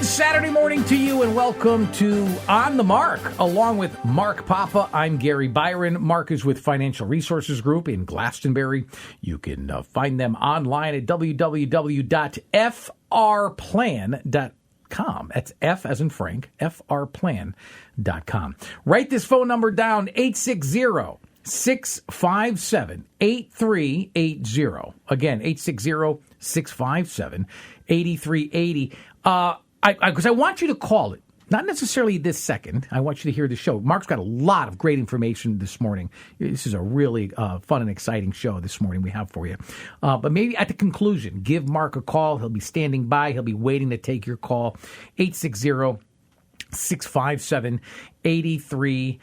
Good Saturday morning to you, and welcome to On the Mark. Along with Mark Papa, I'm Gary Byron. Mark is with Financial Resources Group in Glastonbury. You can find them online at www.frplan.com. That's F as in Frank, frplan.com. Write this phone number down, 860-657-8380. Again, 860-657-8380. Because I want you to call it. Not necessarily this second. I want you to hear the show. Mark's got a lot of great information this morning. This is a really fun and exciting show this morning we have for you. But maybe at the conclusion, give Mark a call. He'll be standing by. He'll be waiting to take your call. 860-657-8380.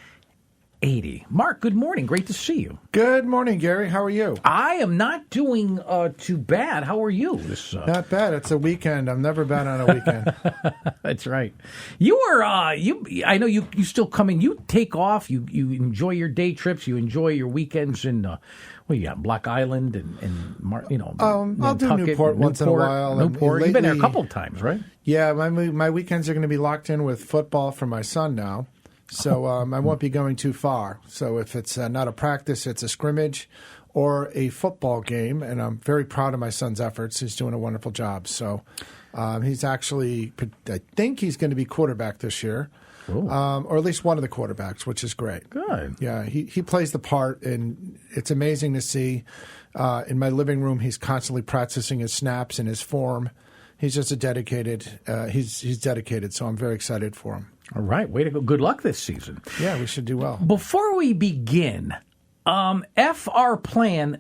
Mark, good morning. Great to see you. Good morning, Gary. How are you? I am not doing too bad. How are you? Not bad. It's a weekend. I'm never bad on a weekend. That's right. You are. I know you still come in. You take off. You enjoy your day trips. You enjoy your weekends in. You got Block Island and I'll do Newport once in a while. Newport. You've been there a couple of times, right? Yeah. My weekends are going to be locked in with football for my son now. So I won't be going too far. So if it's not a practice, it's a scrimmage or a football game. And I'm very proud of my son's efforts. He's doing a wonderful job. So he's actually, I think he's going to be quarterback this year. Or at least one of the quarterbacks, which is great. Good. Yeah, he plays the part, and it's amazing to see. In my living room, he's constantly practicing his snaps and his form. He's just a dedicated. He's dedicated, so I'm very excited for him. All right, way to go. Good luck this season. Yeah, we should do well. Before we begin, frplan.com,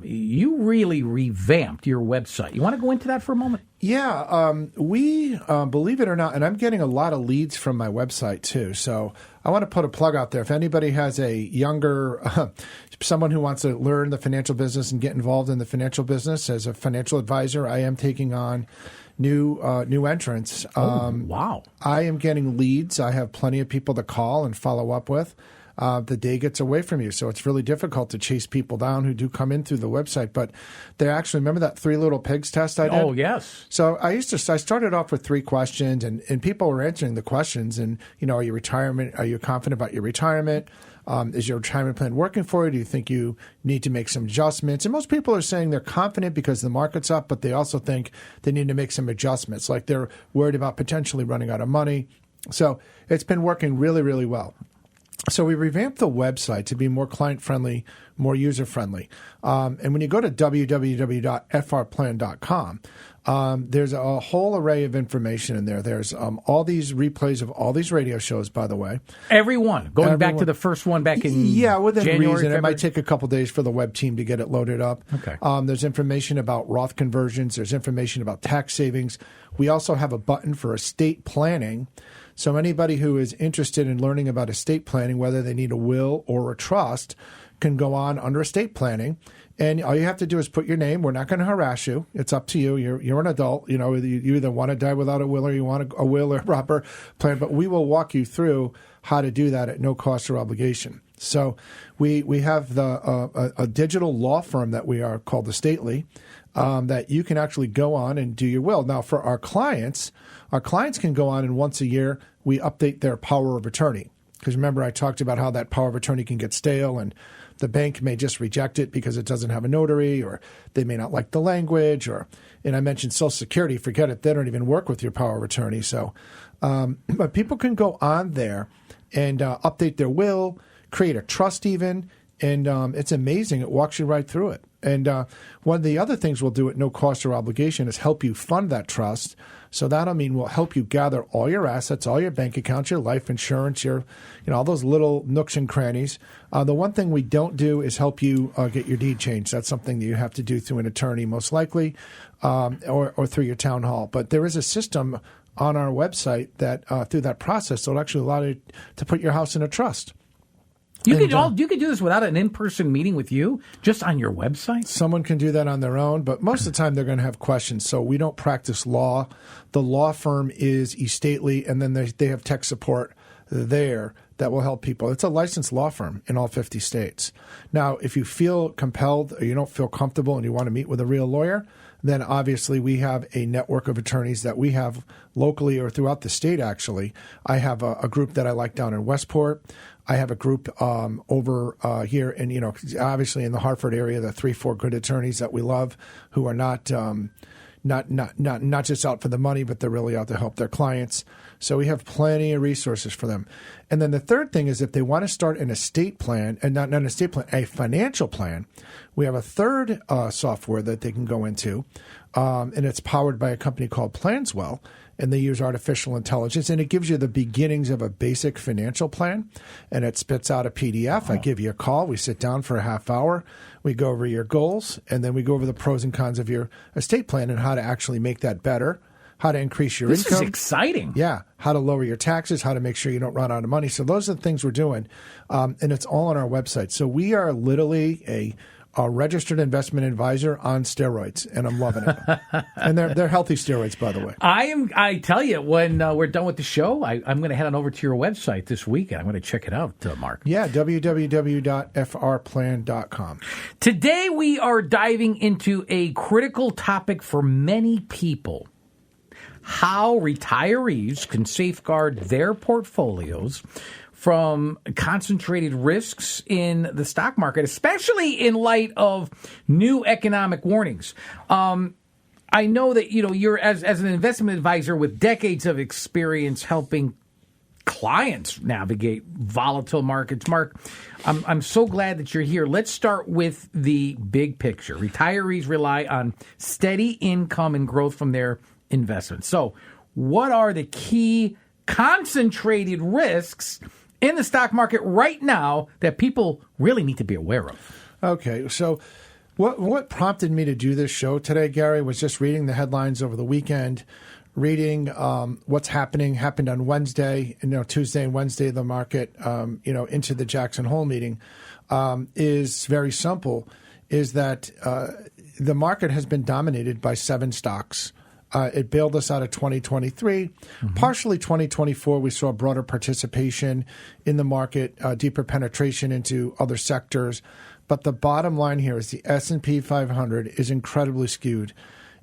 you really revamped your website. You want to go into that for a moment? Yeah, we, believe it or not, and I'm getting a lot of leads from my website too, so I want to put a plug out there. If anybody has a younger, someone who wants to learn the financial business and get involved in the financial business as a financial advisor, I am taking on new entrants. Wow. I am getting leads. I have plenty of people to call and follow up with. The day gets away from you, so it's really difficult to chase people down who do come in through the website. But they actually, remember that 3 Little Pigs test I did? Oh, yes. So I started off with 3 questions, and people were answering the questions. And, are you confident about your retirement? Is your retirement plan working for you? Do you think you need to make some adjustments? And most people are saying they're confident because the market's up, but they also think they need to make some adjustments, like they're worried about potentially running out of money. So it's been working really, really well. So we revamped the website to be more client-friendly, more user-friendly. And when you go to www.frplan.com, there's a whole array of information in there. There's all these replays of all these radio shows, by the way. Everyone. Going back to the first one back in within January, reason. February? It might take a couple days for the web team to get it loaded up. Okay. There's information about Roth conversions. There's information about tax savings. We also have a button for estate planning. So anybody who is interested in learning about estate planning, whether they need a will or a trust, can go on under estate planning. And all you have to do is put your name. We're not going to harass you. It's up to you. You're an adult. You either want to die without a will or you want a will or a proper plan. But we will walk you through how to do that at no cost or obligation. So we have a digital law firm that we are called Estately that you can actually go on and do your will. Now, for our clients can go on and once a year we update their power of attorney. Because remember, I talked about how that power of attorney can get stale and the bank may just reject it because it doesn't have a notary, or they may not like the language, and I mentioned Social Security, forget it, they don't even work with your power of attorney. So, but people can go on there and update their will, create a trust even, and it's amazing. It walks you right through it. And one of the other things we'll do at no cost or obligation is help you fund that trust. So that'll mean we'll help you gather all your assets, all your bank accounts, your life insurance, all those little nooks and crannies. The one thing we don't do is help you get your deed changed. That's something that you have to do through an attorney, most likely, or through your town hall. But there is a system on our website that through that process, will actually allow you to put your house in a trust. You could do this without an in-person meeting with you, just on your website? Someone can do that on their own, but most of the time they're going to have questions. So we don't practice law. The law firm is Estately, and then they have tech support there that will help people. It's a licensed law firm in all 50 states. Now, if you feel compelled or you don't feel comfortable and you want to meet with a real lawyer, then obviously we have a network of attorneys that we have locally or throughout the state, actually. I have a group that I like down in Westport. I have a group over here in, obviously in the Hartford area, the 3-4 good attorneys that we love who are not just out for the money, but they're really out to help their clients. So we have plenty of resources for them. And then the third thing is if they want to start an estate plan, and not an estate plan, a financial plan, we have a third software that they can go into, and it's powered by a company called Planswell, and they use artificial intelligence, and it gives you the beginnings of a basic financial plan, and it spits out a PDF. I give you a call. We sit down for a half hour. We go over your goals, and then we go over the pros and cons of your estate plan and how to actually make that better, how to increase your income. This is exciting. Yeah, how to lower your taxes, how to make sure you don't run out of money. So those are the things we're doing, and it's all on our website. So we are literally a registered investment advisor on steroids, and I'm loving it. And they're healthy steroids, by the way. I tell you, when we're done with the show, I'm going to head on over to your website this weekend. I'm going to check it out, Mark. Yeah, www.frplan.com. Today we are diving into a critical topic for many people: how retirees can safeguard their portfolios from concentrated risks in the stock market, especially in light of new economic warnings. I know that you're as an investment advisor with decades of experience helping clients navigate volatile markets. Mark, I'm so glad that you're here. Let's start with the big picture. Retirees rely on steady income and growth from their investments. So, what are the key concentrated risks in the stock market right now that people really need to be aware of? Okay, so what prompted me to do this show today, Gary, was just reading the headlines over the weekend, reading what's happened on Wednesday, Tuesday and Wednesday, the market, into the Jackson Hole meeting, is very simple, is that the market has been dominated by 7 stocks. It bailed us out of 2023. Mm-hmm. Partially 2024, we saw broader participation in the market, deeper penetration into other sectors. But the bottom line here is the S&P 500 is incredibly skewed.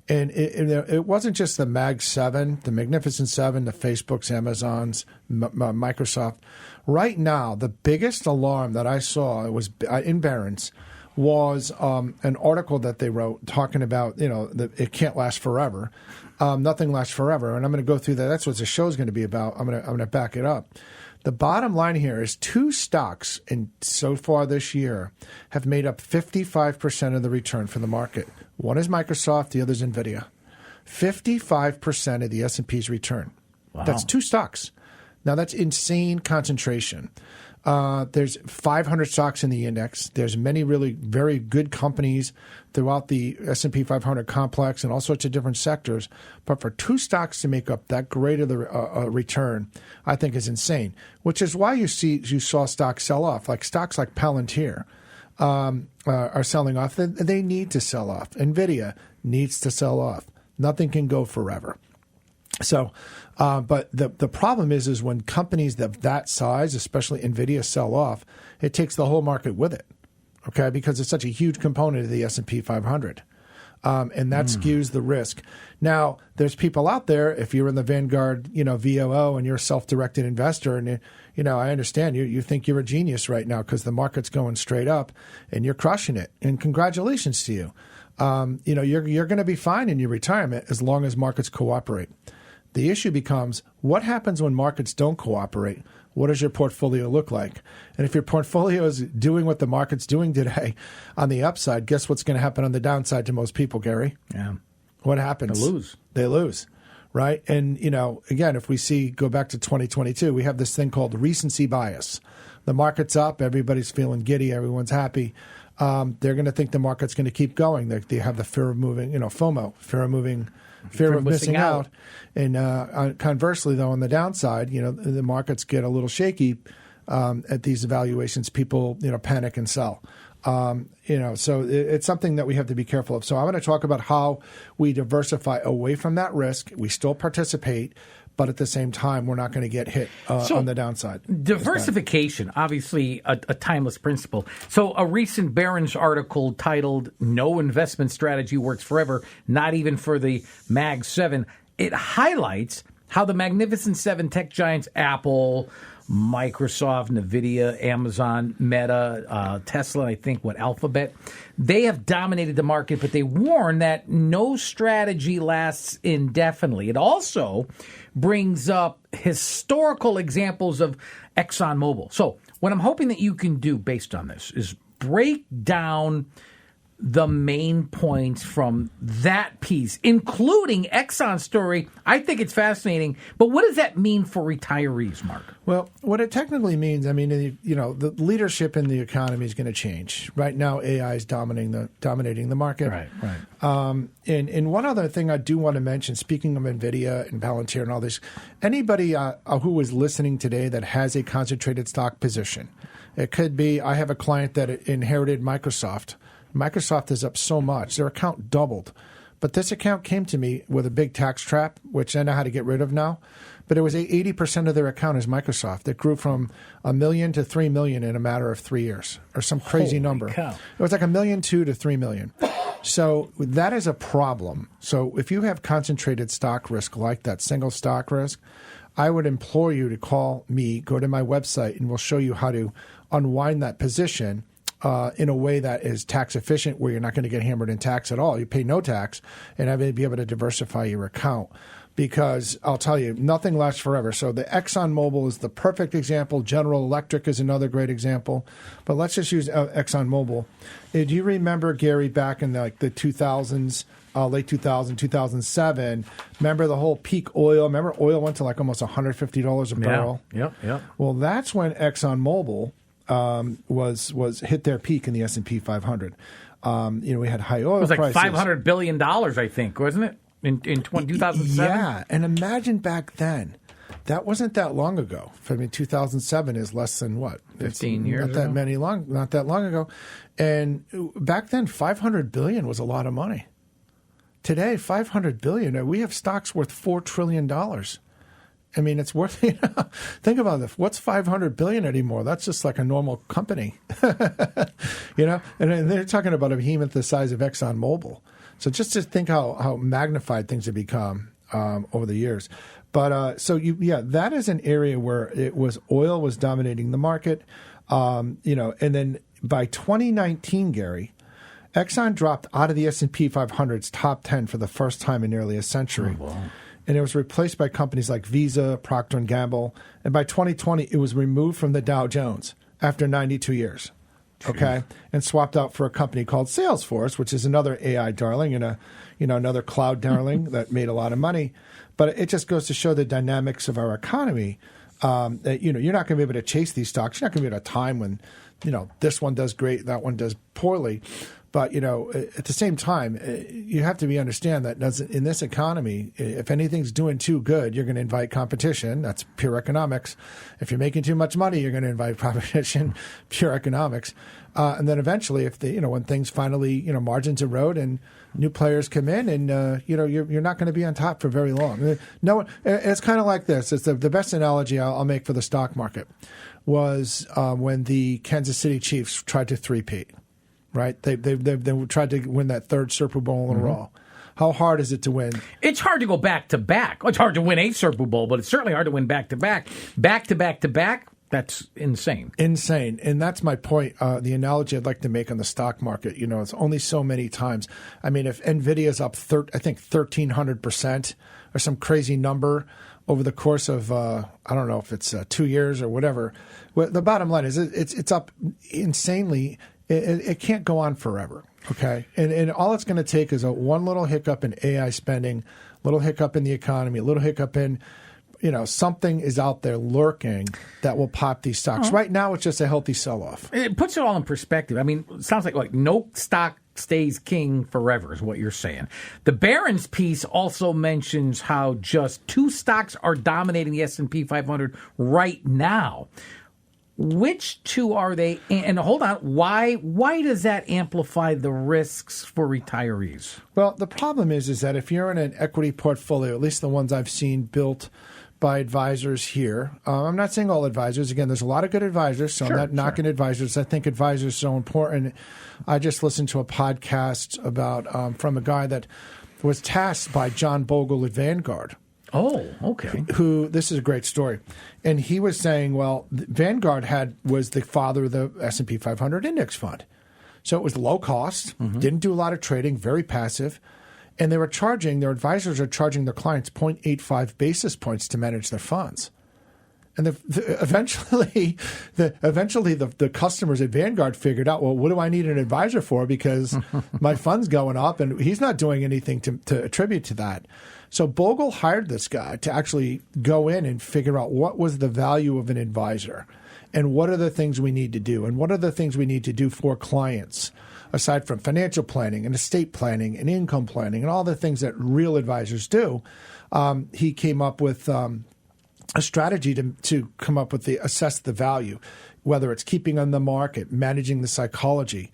And it wasn't just the Mag 7, the Magnificent 7, the Facebooks, Amazons, Microsoft. Right now, the biggest alarm that I saw, it was in Barron's, was an article that they wrote talking about, that it can't last forever. Nothing lasts forever. And I'm going to go through that. That's what the show's going to be about. I'm going to back it up. The bottom line here is 2 stocks so far this year have made up 55% of the return for the market. One is Microsoft, the other is NVIDIA. 55% of the S&P's return. Wow. That's 2 stocks. Now, that's insane concentration. There's 500 stocks in the index. There's many really very good companies throughout the S&P 500 complex and all sorts of different sectors. But for 2 stocks to make up that great of the return, I think is insane, which is why you saw stocks sell off. Like stocks like Palantir are selling off. They need to sell off. NVIDIA needs to sell off. Nothing can go forever. So, but the problem is when companies of that size, especially NVIDIA, sell off, it takes the whole market with it, okay? Because it's such a huge component of the S&P 500, and that skews the risk. Now, there's people out there, if you're in the Vanguard, VOO, and you're a self-directed investor, and I understand you think you're a genius right now because the market's going straight up, and you're crushing it, and congratulations to you. You're going to be fine in your retirement as long as markets cooperate. The issue becomes, what happens when markets don't cooperate? What does your portfolio look like? And if your portfolio is doing what the market's doing today on the upside, guess what's going to happen on the downside to most people, Gary? Yeah. What happens? They lose, right? And, again, if we go back to 2022, we have this thing called recency bias. The market's up, everybody's feeling giddy, everyone's happy. They're going to think the market's going to keep going. They have the fear of moving, FOMO, fear of missing out. And conversely, though, on the downside, the markets get a little shaky at these evaluations. People, panic and sell. So it's something that we have to be careful of. So I'm going to talk about how we diversify away from that risk. We still participate, but at the same time, we're not going to get hit on the downside. Diversification, obviously a timeless principle. So a recent Barron's article titled "No Investment Strategy Works Forever, Not Even for the Mag 7," it highlights how the Magnificent Seven tech giants Apple, Microsoft, NVIDIA, Amazon, Meta, Tesla, I think, Alphabet, they have dominated the market, but they warn that no strategy lasts indefinitely. It also brings up historical examples of ExxonMobil. So what I'm hoping that you can do based on this is break down the main points from that piece, including Exxon's story. I think it's fascinating, but what does that mean for retirees, Mark? Well, what it technically means, I mean, the leadership in the economy is going to change. Right now, AI is dominating the market. Right. And one other thing I do want to mention, speaking of NVIDIA and Palantir and all this, anybody who is listening today that has a concentrated stock position, it could be, I have a client that inherited Microsoft. Microsoft is up so much. Their account doubled. But this account came to me with a big tax trap, which I know how to get rid of now. But it was 80% of their account is Microsoft. It grew from $1 million to $3 million in a matter of 3 years, or some crazy number. Cow. It was like $1.2 million to $3 million. So that is a problem. So if you have concentrated stock risk like that, single stock risk, I would implore you to call me, go to my website, and we'll show you how to unwind that position in a way that is tax efficient, where you're not going to get hammered in tax at all. You pay no tax and be able to diversify your account. Because I'll tell you, nothing lasts forever. So the ExxonMobil is the perfect example. General Electric is another great example. But let's just use ExxonMobil. Do you remember, Gary, back in the 2000s, late 2000, 2007, remember the whole peak oil? Remember oil went to like almost $150 a barrel? Yep. Well, that's when ExxonMobil was hit their peak in the S&P 500. We had high oil prices. It was like $500 billion, I think, wasn't it? In 2007? Yeah, and imagine back then. That wasn't that long ago. 2007 is less than what? 15 years not ago? Not that long ago. And back then, $500 billion was a lot of money. Today, $500 billion, we have stocks worth $4 trillion. I mean, it's worth, think about this. What's $500 billion anymore? That's just like a normal company, And they're talking about a behemoth the size of ExxonMobil. So just to think how magnified things have become over the years. But that is an area where oil was dominating the market, and then by 2019, Gary, Exxon dropped out of the S&P 500's top 10 for the first time in nearly a century. Oh, wow. And it was replaced by companies like Visa, Procter & Gamble. And by 2020, it was removed from the Dow Jones after 92 years. Okay, and swapped out for a company called Salesforce, which is another AI darling and another cloud darling that made a lot of money. But it just goes to show the dynamics of our economy. That you're not going to be able to chase these stocks. You're not going to be at a time when this one does great, that one does poorly. But at the same time, you have to understand that in this economy, if anything's doing too good, you're going to invite competition. That's pure economics. If you're making too much money, you're going to invite competition. Pure economics. And then eventually, when things finally margins erode and new players come in, and you're not going to be on top for very long. No, it's kind of like this. It's the best analogy I'll make for the stock market was when the Kansas City Chiefs tried to three-peat. Right? They tried to win that third Super Bowl in a row. How hard is it to win? It's hard to go back to back. It's hard to win a Super Bowl, but it's certainly hard to win back to back. Back to back to back, that's insane. Insane. And that's my point. The analogy I'd like to make on the stock market, it's only so many times. I mean, if NVIDIA's up, I think 1,300% or some crazy number over the course of, I don't know if it's 2 years or whatever. Well, the bottom line is it's up insanely. It can't go on forever, okay? And all it's going to take is one little hiccup in AI spending, little hiccup in the economy, a little hiccup in, something is out there lurking that will pop these stocks. Right now, it's just a healthy sell-off. It puts it all in perspective. I mean, it sounds like no stock stays king forever is what you're saying. The Barron's piece also mentions how just 2 stocks are dominating the S&P 500 right now. Which 2 are they? And hold on, why does that amplify the risks for retirees? Well, the problem is that if you're in an equity portfolio, at least the ones I've seen built by advisors here. I'm not saying all advisors. Again, there's a lot of good advisors, so I'm not knocking advisors. I think advisors are so important. I just listened to a podcast about from a guy that was tasked by John Bogle at Vanguard. Oh, okay. This is a great story. And he was saying, well, Vanguard was the father of the S&P 500 index fund. So it was low cost, didn't do a lot of trading, very passive. And their advisors are charging their clients 0.85 basis points to manage their funds. And eventually the customers at Vanguard figured out, well, what do I need an advisor for? Because my fund's going up and he's not doing anything to attribute to that. So Bogle hired this guy to actually go in and figure out what was the value of an advisor and what are the things we need to do and what are the things we need to do for clients aside from financial planning and estate planning and income planning and all the things that real advisors do. He came up with a strategy to come up with assess the value, whether it's keeping on the market, managing the psychology.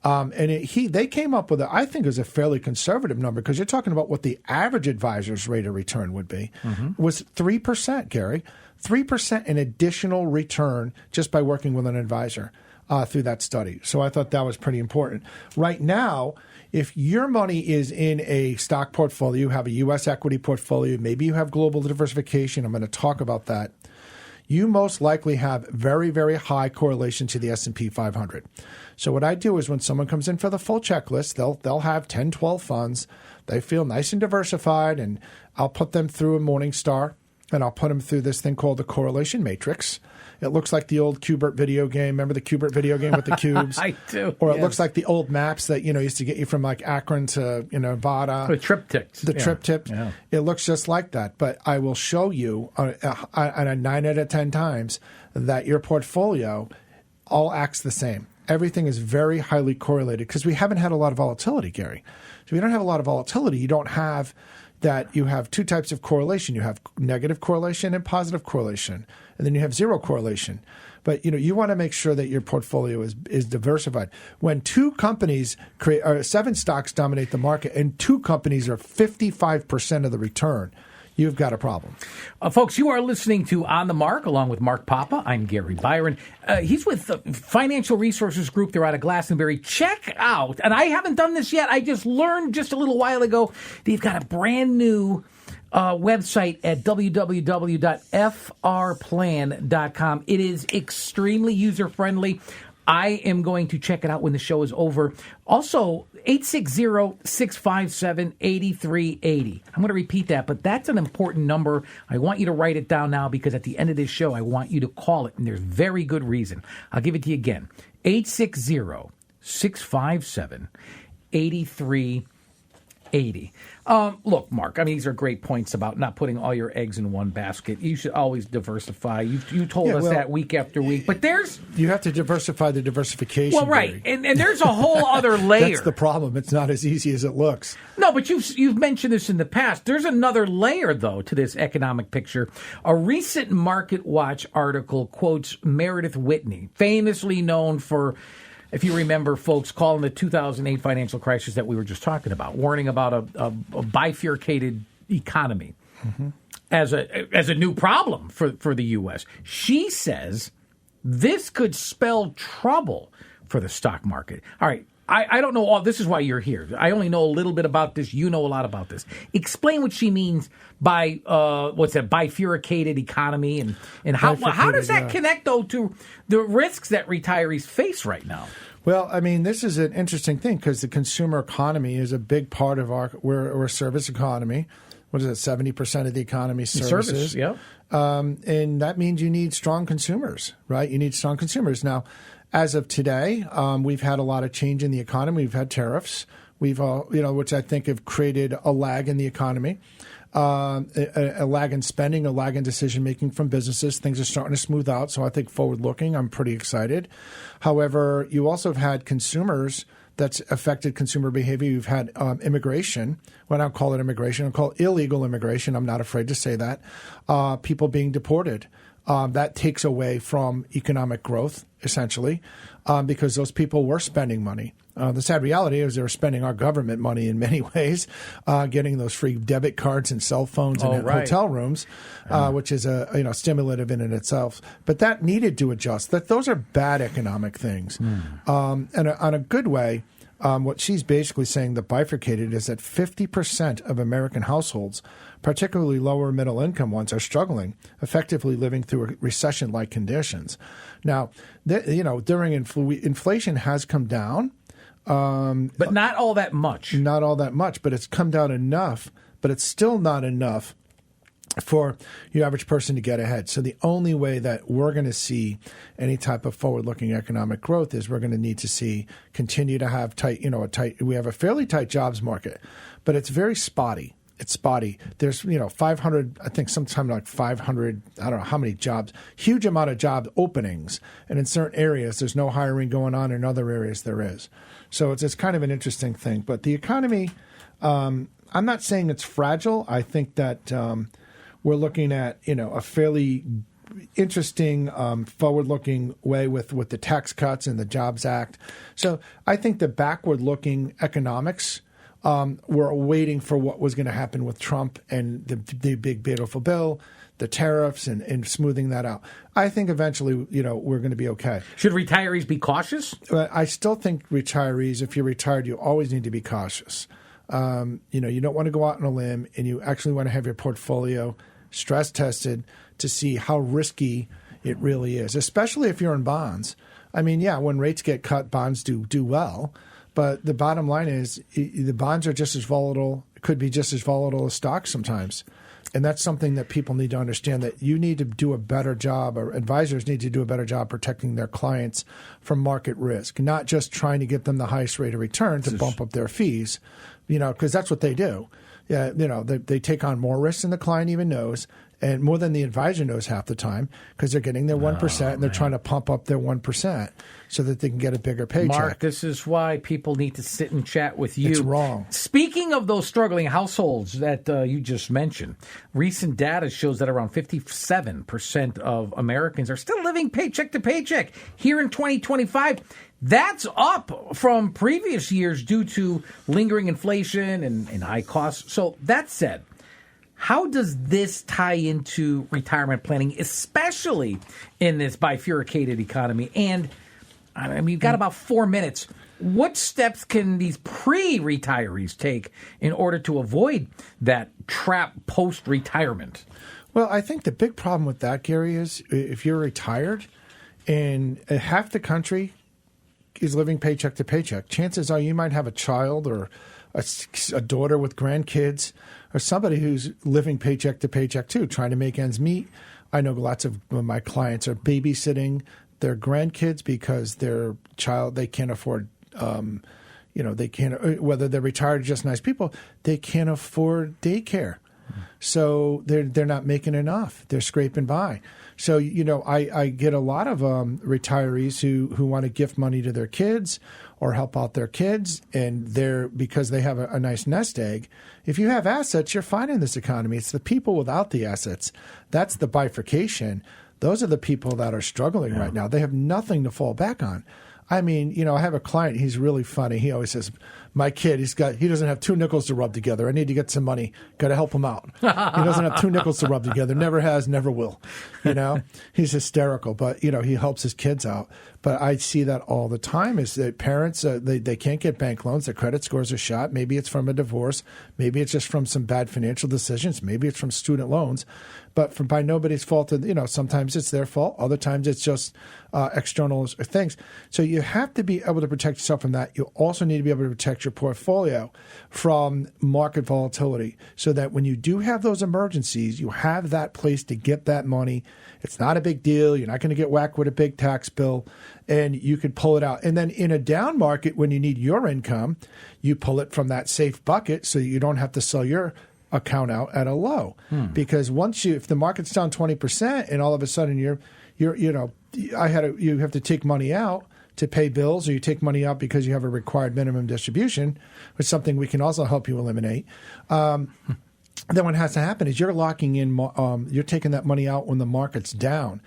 They came up with I think it was a fairly conservative number because you're talking about what the average advisor's rate of return would be was 3%, Gary, 3% in additional return just by working with an advisor through that study. So I thought that was pretty important. Right now, if your money is in a stock portfolio, you have a U.S. equity portfolio, maybe you have global diversification. I'm going to talk about that. You most likely have very, very high correlation to the S&P 500. So what I do is when someone comes in for the full checklist, they'll have 10, 12 funds. They feel nice and diversified, and I'll put them through a Morningstar, and I'll put them through this thing called the correlation matrix. It looks like the old Qbert video game. Remember the Qbert video game with the cubes? I do. Or it looks like the old maps that used to get you from like Akron to Nevada. The triptychs. The triptych. Yeah. It looks just like that. But I will show you on a 9 out of 10 times that your portfolio all acts the same. Everything is very highly correlated because we haven't had a lot of volatility, Gary. So we don't have a lot of volatility. You don't have that. You have two types of correlation. You have negative correlation and positive correlation. And then you have zero correlation. But you want to make sure that your portfolio is diversified. When two companies or 7 stocks dominate the market and 2 companies are 55% of the return, you've got a problem. Folks, you are listening to On the Mark along with Mark Papa. I'm Gary Byron. He's with the Financial Resources Group. They're out of Glastonbury. Check out, and I haven't done this yet. I just learned just a little while ago, they've got a brand new website at www.frplan.com. It is extremely user-friendly. I am going to check it out when the show is over. Also, 860-657-8380. I'm going to repeat that, but that's an important number. I want you to write it down now because at the end of this show, I want you to call it, and there's very good reason. I'll give it to you again. 860-657-8380. Look, Mark, I mean, these are great points about not putting all your eggs in one basket. You should always diversify. You told us that week after week. But you have to diversify the diversification. Well, right. And there's a whole other layer. That's the problem. It's not as easy as it looks. No, but you've mentioned this in the past. There's another layer, though, to this economic picture. A recent Market Watch article quotes Meredith Whitney, famously known for, if you remember, folks, calling the 2008 financial crisis that we were just talking about, warning about a bifurcated economy as a new problem for the U.S. She says this could spell trouble for the stock market. All right, I don't know all. This is why you're here. I only know a little bit about this. You know a lot about this. Explain what she means by what's that bifurcated economy and how does that connect though to the risks that retirees face right now? Well, I mean, this is an interesting thing because the consumer economy is a big part of we're a service economy. What is it? 70% of the economy is services. Service, yeah. And that means you need strong consumers, right? You need strong consumers. Now, as of today, we've had a lot of change in the economy. We've had tariffs. We've which I think have created a lag in the economy. A lag in spending, a lag in decision-making from businesses. Things are starting to smooth out. So I think forward-looking, I'm pretty excited. However, you also have had consumers that's affected consumer behavior. You've had immigration. Well, I don't call it immigration. I call it illegal immigration. I'm not afraid to say that. People being deported. that takes away from economic growth, essentially, because those people were spending money. The sad reality is they were spending our government money in many ways, getting those free debit cards and cell phones and hotel rooms, which is a stimulative in and itself. But that needed to adjust. Those are bad economic things. And on a good way, what she's basically saying that bifurcated is that 50% of American households, particularly lower middle income ones, are struggling, effectively living through recession-like conditions. Now, during inflation has come down. But not all that much. Not all that much, but it's come down enough, but it's still not enough for your average person to get ahead. So the only way that we're going to see any type of forward-looking economic growth is we're going to need to continue to have we have a fairly tight jobs market, but it's very spotty. It's spotty. There's, 500, I think sometime like 500, I don't know how many jobs, huge amount of job openings. And in certain areas, there's no hiring going on. In other areas, there is. So it's kind of an interesting thing. But the economy, I'm not saying it's fragile. I think that we're looking at, a fairly interesting forward-looking way with the tax cuts and the Jobs Act. So I think the backward-looking economics, we're waiting for what was going to happen with Trump and the big beautiful bill, the tariffs, and smoothing that out. I think eventually, we're going to be okay. Should retirees be cautious? I still think retirees, if you're retired, you always need to be cautious. You don't want to go out on a limb, and you actually want to have your portfolio stress tested to see how risky it really is, especially if you're in bonds. I mean, yeah, when rates get cut, bonds do well. But the bottom line is the bonds are just as volatile, could be just as volatile as stocks sometimes. And that's something that people need to understand, that you need to do a better job, or advisors need to do a better job protecting their clients from market risk, not just trying to get them the highest rate of return to bump up their fees, because that's what they do. Yeah, they take on more risk than the client even knows, and more than the advisor knows half the time, because they're getting their 1% and they're trying to pump up their 1% so that they can get a bigger paycheck. Mark, this is why people need to sit and chat with you. It's wrong. Speaking of those struggling households that you just mentioned, recent data shows that around 57% of Americans are still living paycheck to paycheck here in 2025. That's up from previous years due to lingering inflation and high costs. So that said, how does this tie into retirement planning, especially in this bifurcated economy? And we've got about 4 minutes. What steps can these pre-retirees take in order to avoid that trap post-retirement? Well, I think the big problem with that, Gary, is if you're retired and half the country is living paycheck to paycheck, chances are you might have a child or a daughter with grandkids, or somebody who's living paycheck to paycheck too, trying to make ends meet. I know lots of my clients are babysitting their grandkids because their child, they can't afford, they can't, whether they're retired or just nice people, they can't afford daycare. So they're not making enough. They're scraping by. So, I get a lot of retirees who want to gift money to their kids or help out their kids, and because they have a nice nest egg. If you have assets, you're fine in this economy. It's the people without the assets. That's the bifurcation. Those are the people that are struggling right now. They have nothing to fall back on. I mean, I have a client, he's really funny. He always says, my kid, he doesn't have 2 nickels to rub together. I need to get some money. Got to help him out. He doesn't have 2 nickels to rub together. Never has, never will. He's hysterical, but, he helps his kids out. But I see that all the time is that parents, they can't get bank loans. Their credit scores are shot. Maybe it's from a divorce. Maybe it's just from some bad financial decisions. Maybe it's from student loans. But by nobody's fault, sometimes it's their fault. Other times it's just external things. So you have to be able to protect yourself from that. You also need to be able to protect your portfolio from market volatility so that when you do have those emergencies, you have that place to get that money. It's not a big deal. You're not going to get whacked with a big tax bill, and you could pull it out. And then in a down market, when you need your income, you pull it from that safe bucket so you don't have to sell your account out at a low. Because if the market's down 20% and all of a sudden you have to take money out to pay bills, or you take money out because you have a required minimum distribution, which is something we can also help you eliminate. then what has to happen is you're locking in, you're taking that money out when the market's down.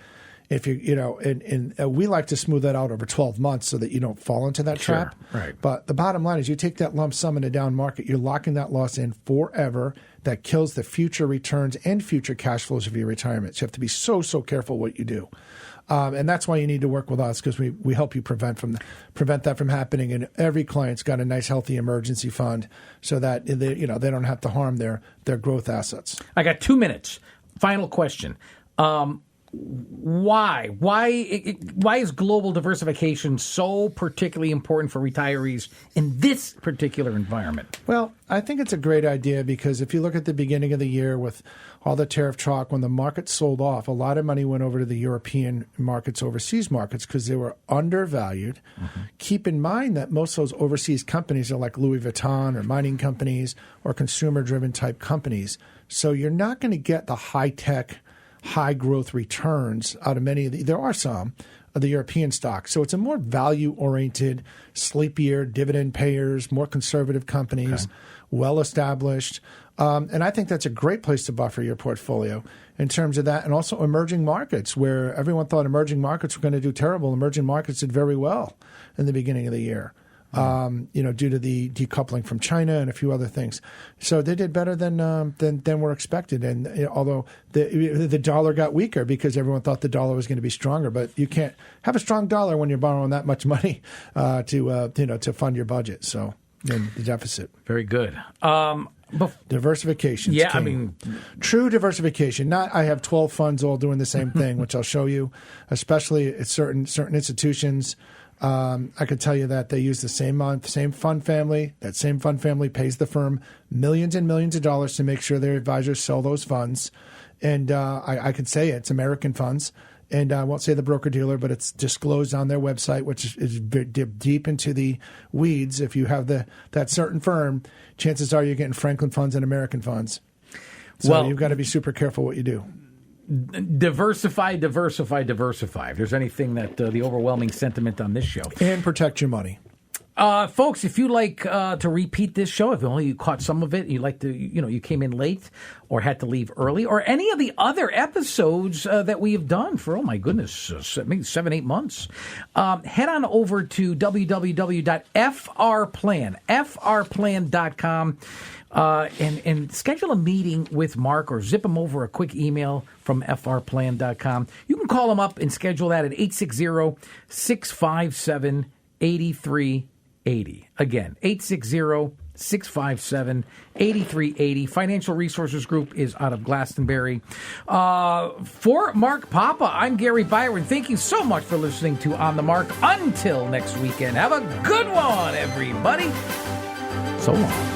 If and we like to smooth that out over 12 months so that you don't fall into that trap. Right. But the bottom line is you take that lump sum in a down market, you're locking that loss in forever. That kills the future returns and future cash flows of your retirement. So you have to be so careful what you do. And that's why you need to work with us, because we help you prevent that from happening. And every client's got a nice, healthy emergency fund so that they don't have to harm their growth assets. I got 2 minutes. Final question. Why is global diversification so particularly important for retirees in this particular environment? Well, I think it's a great idea because if you look at the beginning of the year with all the tariff talk, when the market sold off, a lot of money went over to the European markets, overseas markets, because they were undervalued. Mm-hmm. Keep in mind that most of those overseas companies are like Louis Vuitton or mining companies or consumer-driven type companies. So you're not going to get the high-tech, high-growth returns out of many of there are some of the European stocks. So it's a more value-oriented, sleepier, dividend payers, more conservative companies, well-established. And I think that's a great place to buffer your portfolio in terms of that. And also emerging markets, where everyone thought emerging markets were going to do terrible. Emerging markets did very well in the beginning of the year. Due to the decoupling from China and a few other things. So they did better than were expected. And although the dollar got weaker because everyone thought the dollar was going to be stronger, but you can't have a strong dollar when you're borrowing that much money to fund your budget. So in the deficit. Very good. Diversification. Yeah, key. I mean, true diversification. Not I have 12 funds all doing the same thing, which I'll show you, especially at certain institutions. I could tell you that they use the same fund family. That same fund family pays the firm millions and millions of dollars to make sure their advisors sell those funds. And I could say it's American funds. And I won't say the broker-dealer, but it's disclosed on their website, which is deep into the weeds. If you have that certain firm, chances are you're getting Franklin funds and American funds. So you've got to be super careful what you do. Diversify. If there's anything that the overwhelming sentiment on this show. And protect your money. Folks, if you'd like to repeat this show, if only you caught some of it, you like to, you came in late or had to leave early, or any of the other episodes that we have done for, maybe 7-8 months, head on over to frplan.com. And schedule a meeting with Mark or zip him over a quick email from frplan.com. You can call him up and schedule that at 860-657-8380. Again, 860-657-8380. Financial Resources Group is out of Glastonbury. For Mark Papa, I'm Gary Byron. Thank you so much for listening to On the Mark. Until next weekend, have a good one, everybody. So long.